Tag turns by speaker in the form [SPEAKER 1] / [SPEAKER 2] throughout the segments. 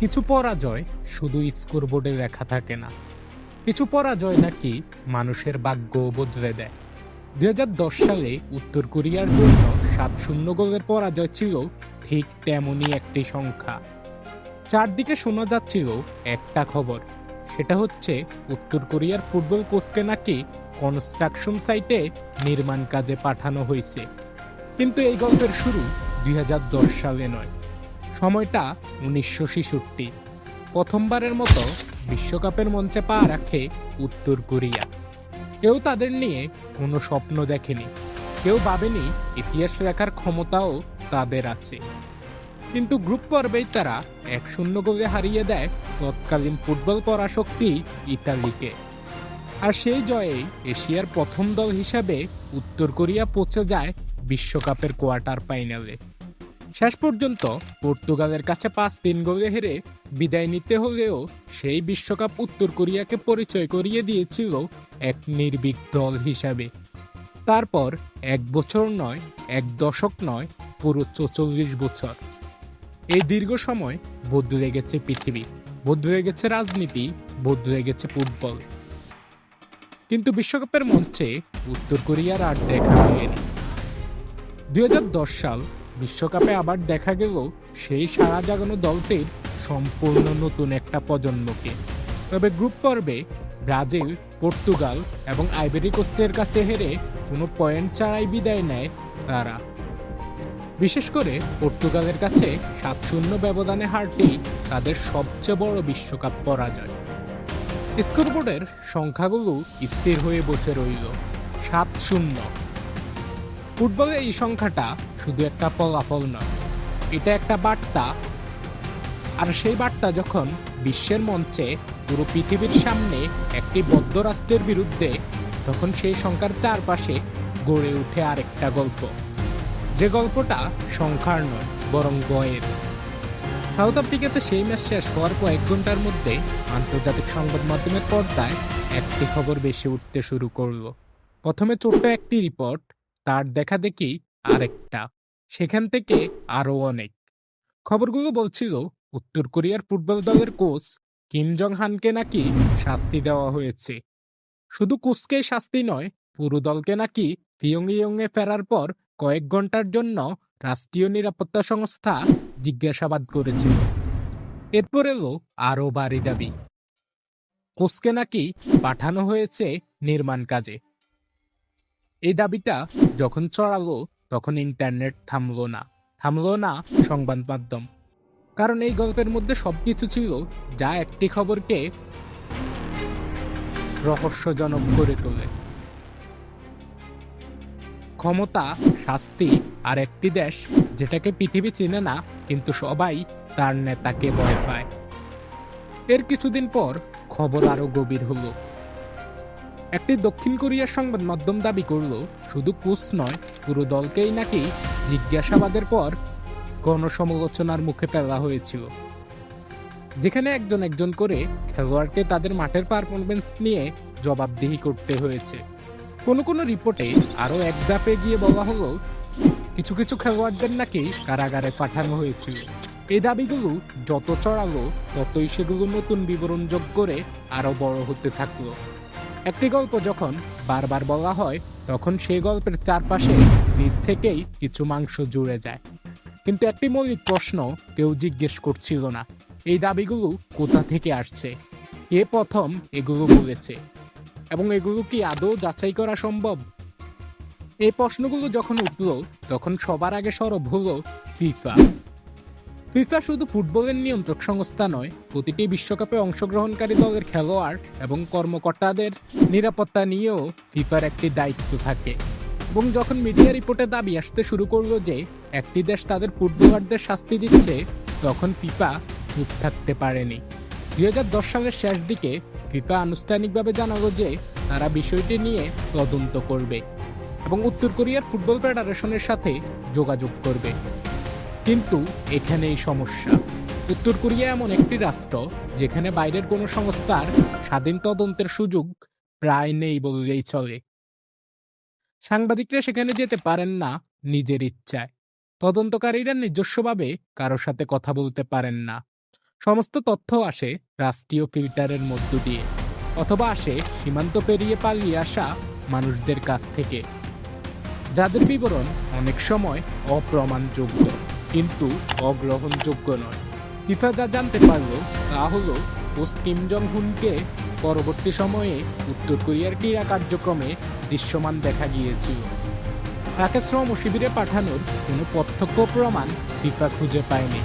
[SPEAKER 1] কিছু পরাজয় শুধু স্কোরবোর্ডে লেখা থাকে না, কিছু পরাজয় নাকি মানুষের ভাগ্য বদলে দেয়। 2010 সালে উত্তর কোরিয়ার জন্য 7-0 গোলের পরাজয় ছিল ঠিক তেমনই একটি সংখ্যা। চারদিকে শোনা যাচ্ছিল একটা খবর, সেটা হচ্ছে উত্তর কোরিয়ার ফুটবল কোচকে নাকি কনস্ট্রাকশন সাইটে নির্মাণ কাজে পাঠানো হয়েছে। কিন্তু এই গল্পের শুরু 2010 সালে নয়, সময়টা 1966। প্রথমবারের মতো বিশ্বকাপের মঞ্চে পা রাখে উত্তর কোরিয়া। কেউ তাদের নিয়ে কোনো স্বপ্ন দেখেনি, কেউ ভাবেনি ইতিহাস লেখার ক্ষমতাও তাদের আছে। কিন্তু গ্রুপ পর্বেই তারা 1-0 গোলে হারিয়ে দেয় তৎকালীন ফুটবল পরাশক্তি ইতালিকে। আর সেই জয়েই এশিয়ার প্রথম দল হিসাবে উত্তর কোরিয়া পৌঁছে যায় বিশ্বকাপের কোয়ার্টার ফাইনালে। শেষ পর্যন্ত পর্তুগালের কাছে 5-3 গোলে হেরে বিদায় নিতে হলেও সেই বিশ্বকাপ উত্তর কোরিয়াকে পরিচয় করিয়ে দিয়েছিল এক নির্ভীক দল হিসাবে। তারপর 1 বছর নয়, 1 দশক নয়, পুরো 44 বছর। এই দীর্ঘ সময় বদলে গেছে পৃথিবী, বদলে গেছে রাজনীতি, বদলে গেছে ফুটবল। কিন্তু বিশ্বকাপের মঞ্চে উত্তর কোরিয়ার আর দেখা মেলেনি। 2010 সাল বিশ্বকাপে আবার দেখা গেল সেই সারা জাগানো দলটির সম্পূর্ণ নতুন একটা প্রজন্মকে। তবে গ্রুপ পর্বে ব্রাজিল, পর্তুগাল এবং আইভরি কোস্টের কাছে হেরে কোনো পয়েন্ট ছাড়াই বিদায় নেয় তারা। বিশেষ করে পর্তুগালের কাছে 7-0 ব্যবধানে হারটি তাদের সবচেয়ে বড় বিশ্বকাপ পরাজয়। স্কোরবোর্ডের সংখ্যাগুলো স্থির হয়ে বসে রইল 7-0। ফুটবলে এই সংখ্যাটা শুধু একটা ফলাফল নয়, এটা একটা বার্তা। আর সেই বার্তা যখন বিশ্বের মঞ্চে পুরো পৃথিবীর সামনে একটি বদ্ধ রাষ্ট্রের বিরুদ্ধে, তখন সেই সংখ্যার চারপাশে গড়ে ওঠে আরেকটা গল্প, যে গল্পটা সংখ্যার নয় বরং বয়ের। সাউথ আফ্রিকাতে সেই ম্যাচ শেষ হওয়ার কয়েক ঘন্টার মধ্যে আন্তর্জাতিক সংবাদ মাধ্যমের পর্দায় একটি খবর বেশি উঠতে শুরু করলো। প্রথমে ছোট্ট একটি রিপোর্ট, তার দেখা দেখি আরেকটা, সেখান থেকে আরো অনেক। খবরগুলো বলছিল উত্তর কোরিয়ার ফুটবল দলের কোচ কিম জং হানকে নাকি শাস্তি দেওয়া হয়েছে। শুধু কোচকেই শাস্তি নয়, পুরো দলকে নাকি পিয়ংইয়ংয়ে ফেরার পর কয়েক ঘন্টার জন্য রাষ্ট্রীয় নিরাপত্তা সংস্থা জিজ্ঞাসাবাদ করেছিল। এরপর এলো আরো ভারী দাবি, কোচকে নাকি পাঠানো হয়েছে নির্মাণ কাজে। এই দাবিটা যখন ছড়ালো তখন ইন্টারনেট থামলো না সংবাদ মাধ্যম। কারণ এই গল্পের মধ্যে সবকিছু ছিল যা একটি খবরকে রহস্যজনক করে তোলে। ক্ষমতা, শাস্তি, আর একটি দেশ যেটাকে পৃথিবী চিনে না, কিন্তু সবাই তার নেতাকে ভয় পায়। এর কিছুদিন পর খবর আরো গভীর হলো। একটি দক্ষিণ কোরিয়ার সংবাদ মাধ্যম দাবি করলো শুধু কোচ নয়, পুরো দলকেই নাকি জিজ্ঞাসাবাদের পর গণসমালোচনার মুখে ফেলা হয়েছিল, যেখানে একজন একজন করে খেলোয়াড়কে তাদের মাঠের পারফরমেন্স নিয়ে জবাবদিহি করতে হয়েছে। কোনো রিপোর্টে আরো এক ধাপে গিয়ে বলা হলো কিছু কিছু খেলোয়াড়দের নাকি কারাগারে পাঠানো হয়েছিল। এই দাবিগুলো যত চড়ালো ততই সেগুলো নতুন বিবরণ যোগ করে আরো বড় হতে থাকলো। একটি গল্প যখন বারবার বলা হয়, তখন সেই গল্পের চারপাশে নিজ থেকেই কিছু মাংস জুড়ে যায়। কিন্তু একটি মৌলিক প্রশ্ন কেউ জিজ্ঞেস করছিল না, এই দাবিগুলো কোথা থেকে আসছে, কে প্রথম এগুলো বলেছে, এবং এগুলো কি আদৌ যাচাই করা সম্ভব? এই প্রশ্নগুলো যখন উঠল, তখন সবার আগে সরব হলো ফিফা। ফিফা শুধু ফুটবলের নিয়ন্ত্রক সংস্থা নয়, প্রতিটি বিশ্বকাপে অংশগ্রহণকারী দলের খেলোয়াড় এবং কর্মকর্তাদের নিরাপত্তা নিয়েও ফিফার একটি দায়িত্ব থাকে। এবং যখন মিডিয়া রিপোর্টে দাবি আসতে শুরু করলো যে একটি দেশ তাদের ফুটবলারদের শাস্তি দিচ্ছে, তখন ফিফা চুপ থাকতে পারেনি। 2010 সালের শেষ দিকে ফিফা আনুষ্ঠানিকভাবে জানালো যে তারা বিষয়টি নিয়ে তদন্ত করবে এবং উত্তর কোরিয়ার ফুটবল ফেডারেশনের সাথে যোগাযোগ করবে। কিন্তু এখানেই সমস্যা। উত্তর কোরিয়া এমন একটি রাষ্ট্র যেখানে বাইরের কোনো সংস্থার স্বাধীন তদন্তের সুযোগ প্রায় নেই বললেই চলে। সাংবাদিকরা সেখানে যেতে পারেন না নিজের ইচ্ছায়, তদন্তকারীরা নিজস্বভাবে কারোর সাথে কথা বলতে পারেন না। সমস্ত তথ্য আসে রাষ্ট্রীয় ফিল্টারের মধ্য দিয়ে, অথবা আসে সীমান্ত পেরিয়ে পালিয়ে আসা মানুষদের কাছ থেকে, যাদের বিবরণ অনেক সময় অপ্রমাণযোগ্য কিন্তু অগ্রহণযোগ্য নয়। ফিফা যা জানতে পারল তা হলো কোচ কিম জং হুনকে পরবর্তী সময়ে উত্তর কোরিয়ার ক্রীড়া কার্যক্রমে দৃশ্যমান দেখা গিয়েছিল। তাকে শ্রম শিবিরে পাঠানোর কোনো প্রত্যক্ষ প্রমাণ ফিফা খুঁজে পায়নি।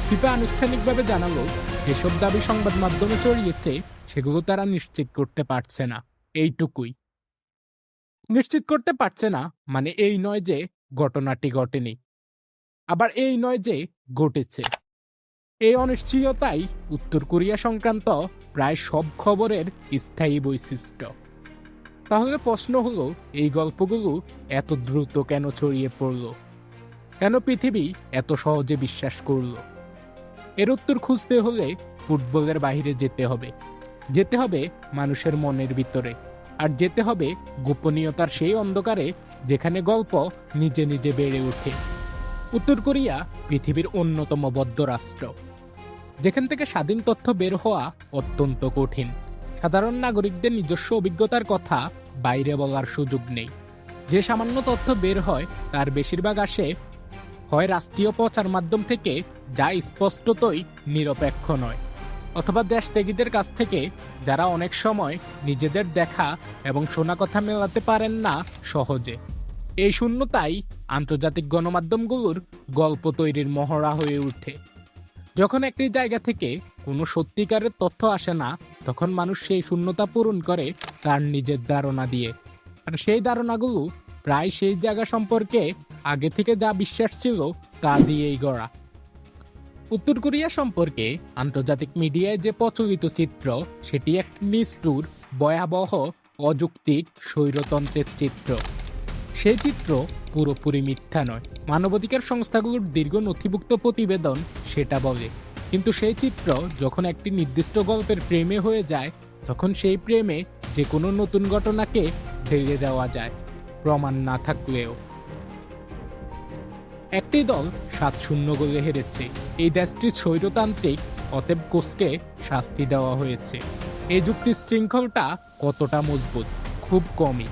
[SPEAKER 1] ফিফা আনুষ্ঠানিকভাবে জানালো যেসব দাবি সংবাদ মাধ্যমে ছড়িয়েছে সেগুলো তারা নিশ্চিত করতে পারছে না। এইটুকুই। নিশ্চিত করতে পারছে না মানে এই নয় যে ঘটনাটি ঘটেনি, আবার এই নয় যে ঘটেছে। এই অনিশ্চয়তাই উত্তর কোরিয়া সংক্রান্ত প্রায় সব খবরের স্থায়ী বৈশিষ্ট্য। তাহলে প্রশ্ন হলো, এই গল্পগুলো এত দ্রুত কেন ছড়িয়ে পড়ল? কেন পৃথিবী এত সহজে বিশ্বাস করল? এর উত্তর খুঁজতে হলে ফুটবলের বাইরে যেতে হবে, যেতে হবে মানুষের মনের ভিতরে, আর যেতে হবে গোপনীয়তার সেই অন্ধকারে যেখানে গল্প নিজে নিজে বেড়ে ওঠে। উত্তর কোরিয়া পৃথিবীর অন্যতম বদ্ধ রাষ্ট্র, যেখান থেকে স্বাধীন তথ্য বের হওয়া অত্যন্ত কঠিন। সাধারণ নাগরিকদের নিজস্ব অভিজ্ঞতার কথা বাইরে বলার সুযোগ নেই। যে সামান্য তথ্য বের হয় তার বেশিরভাগ আসে হয় রাষ্ট্রীয় প্রচার মাধ্যম থেকে, যা স্পষ্টতই নিরপেক্ষ নয়, অথবা দেশত্যাগীদের কাছ থেকে, যারা অনেক সময় নিজেদের দেখা এবং শোনা কথা মেলাতে পারেন না সহজে। এই শূন্যতাই আন্তর্জাতিক গণমাধ্যমগুলোর গল্প তৈরির মহড়া হয়ে ওঠে। যখন একটি জায়গা থেকে কোনো সত্যিকারের তথ্য আসে না, তখন মানুষ সেই শূন্যতা পূরণ করে তার নিজের ধারণা দিয়ে, আর সেই ধারণাগুলো প্রায় সেই জায়গা সম্পর্কে আগে থেকে যা বিশ্বাস ছিল তা দিয়েই গড়া। উত্তর কোরিয়া সম্পর্কে আন্তর্জাতিক মিডিয়ায় যে প্রচলিত চিত্র, সেটি এক নিষ্ঠুর, ভয়াবহ, অযৌক্তিক স্বৈরতন্ত্রের চিত্র। সেই চিত্র পুরোপুরি মিথ্যা নয়, মানবাধিকার সংস্থাগুলোর দীর্ঘ নথিভুক্ত প্রতিবেদন সেটা বলে। কিন্তু সেই চিত্র যখন একটি নির্দিষ্ট গল্পের প্রেমে হয়ে যায়, তখন সেই প্রেমে যে কোনো নতুন ঘটনাকে ঢেলে দেওয়া যায়, প্রমাণ না থাকলেও। একটি দল 7-0 গোলে হেরেছে, এই দেশটির স্বৈরতান্ত্রিক, অতএব কোচকে শাস্তি দেওয়া হয়েছে। এই যুক্তির শৃঙ্খলটা কতটা মজবুত? খুব কমই।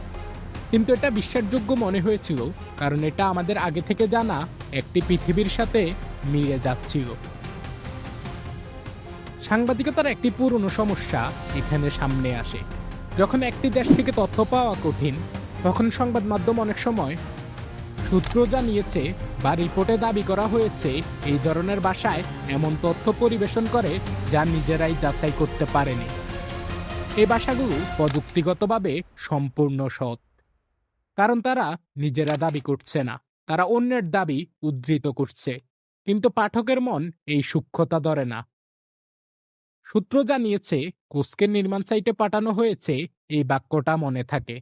[SPEAKER 1] কিন্তু এটা বিশ্বাসযোগ্য মনে হয়েছিল কারণ এটা আমাদের আগে থেকে জানা একটি পৃথিবীর সাথে মিলে যাচ্ছিল। সাংবাদিকতার একটি পুরনো সমস্যা এখানে সামনে আসে। যখন একটি দেশ থেকে তথ্য পাওয়া কঠিন, তখন সংবাদ মাধ্যম অনেক সময় সূত্র জানিয়েছে বা রিপোর্টে দাবি করা হয়েছে এই ধরনের ভাষায় এমন তথ্য পরিবেশন করে যা নিজেরাই যাচাই করতে পারেনি। এই ভাষাগুলো প্রযুক্তিগতভাবে সম্পূর্ণ সৎ, কারণ তারা নিজেরা দাবি করছে না, তারা অন্যের দাবি উদ্ধৃত করছে। কিন্তু পাঠকের মন এই সূক্ষ্মতা ধরে না। সূত্র জানিয়েছে কোচকে নির্মাণ সাইটে পাঠানো হয়েছে, এই বাক্যটা মনে থাকে,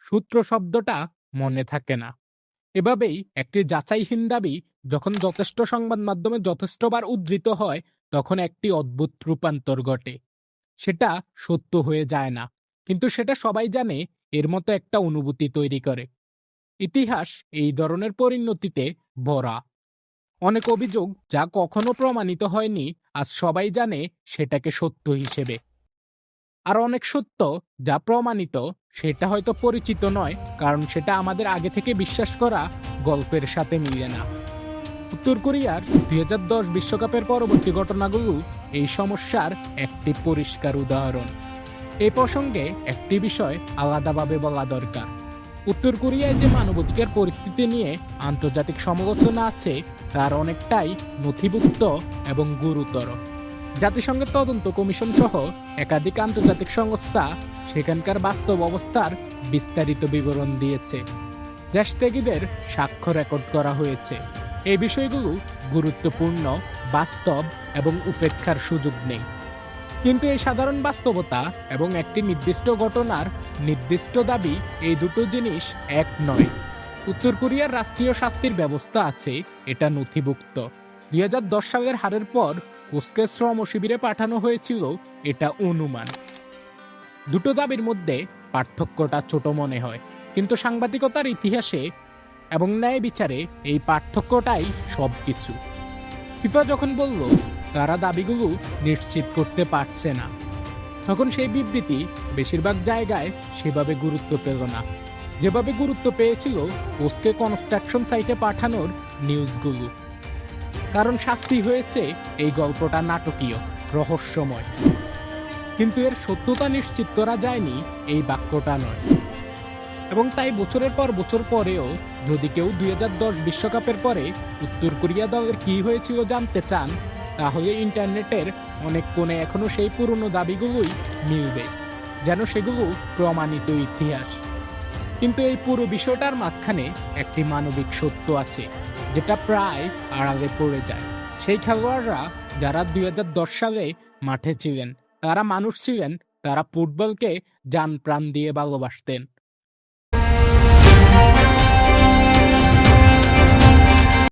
[SPEAKER 1] সূত্র শব্দটা মনে থাকে না। এভাবেই একটি যাচাইহীন দাবি যখন যথেষ্ট সংবাদ মাধ্যমে যথেষ্টবার উদ্ধৃত হয়, তখন একটি অদ্ভুত রূপান্তর ঘটে। সেটা সত্য হয়ে যায় না, কিন্তু সেটা সবাই জানে, এর মতো একটা অনুভূতি তৈরি করে। ইতিহাস এই ধরনের পরিণতিতে ভরা। অনেক অভিযোগ যা কখনো প্রমাণিত হয়নি, আজ সবাই জানে সেটাকে সত্য হিসেবে। আর অনেক সত্য যা প্রমাণিত, সেটা হয়তো পরিচিত নয়, কারণ সেটা আমাদের আগে থেকে বিশ্বাস করা গল্পের সাথে মিলে না। উত্তর কোরিয়ার 2010 বিশ্বকাপের পরবর্তী ঘটনাগুলো এই সমস্যার একটি পরিষ্কার উদাহরণ। এই প্রসঙ্গে একটি বিষয় আলাদাভাবে বলা দরকার। উত্তর কোরিয়ায় যে মানবাধিকার পরিস্থিতি নিয়ে আন্তর্জাতিক সমালোচনা আছে, তার অনেকটাই নথিভুক্ত এবং গুরুতর। জাতিসংঘের তদন্ত কমিশন সহ একাধিক আন্তর্জাতিক সংস্থা সেখানকার বাস্তব অবস্থার বিস্তারিত বিবরণ দিয়েছে। দেশত্যাগীদের সাক্ষ্য রেকর্ড করা হয়েছে। এই বিষয়গুলো গুরুত্বপূর্ণ, বাস্তব এবং উপেক্ষার সুযোগ নেই। কিন্তু এই সাধারণ বাস্তবতা এবং একটি নির্দিষ্ট ঘটনার নির্দিষ্ট দাবি, এই দুটো জিনিস এক নয়। উত্তর কোরিয়ার রাষ্ট্রীয় শাস্তির ব্যবস্থা আছে, এটা নথিভুক্ত। 2010 সালের হারের পর কোচকে শ্রম শিবিরে পাঠানো হয়েছিল, এটা অনুমান। দুটো দাবির মধ্যে পার্থক্যটা ছোট মনে হয়, কিন্তু সাংবাদিকতার ইতিহাসে এবং ন্যায় বিচারে এই পার্থক্যটাই সবকিছু। ফিফা যখন বলল তারা দাবিগুলো নিশ্চিত করতে পারছে না। তখন সেই বিবৃতি বেশিরভাগ জায়গায় সেভাবে গুরুত্ব পেল না, যেভাবে গুরুত্ব পেয়েছিল পোস্টকে কনস্ট্রাকশন সাইটে পাঠানোর নিউজগুলো। কারণ শাস্তি হয়েছে এই গল্পটা নাটকীয়, রহস্যময়। কিন্তু এর সত্যতা নিশ্চিত করা যায়নি এই বাক্যটা নয়। এবং তাই বছরের পর বছর পরেও যদি কেউ 2010 বিশ্বকাপের পরে উত্তর কোরিয়া দলের কি হয়েছিল জানতে চান, তাহলে ইন্টারনেটের অনেক কোণে এখনো সেই পুরনো দাবিগুলোই মিলবে, যেন সেগুলো প্রমাণিত ইতিহাস। কিন্তু এই পুরো বিষয়টার মাঝখানে একটি মানবিক সত্য আছে, যেটা প্রায় আড়ালে পড়ে যায়। সেই খেলোয়াড়রা যারা 2010 সালে মাঠে ছিলেন, তারা মানুষ ছিলেন, তারা ফুটবলকে জান প্রাণ দিয়ে ভালোবাসতেন।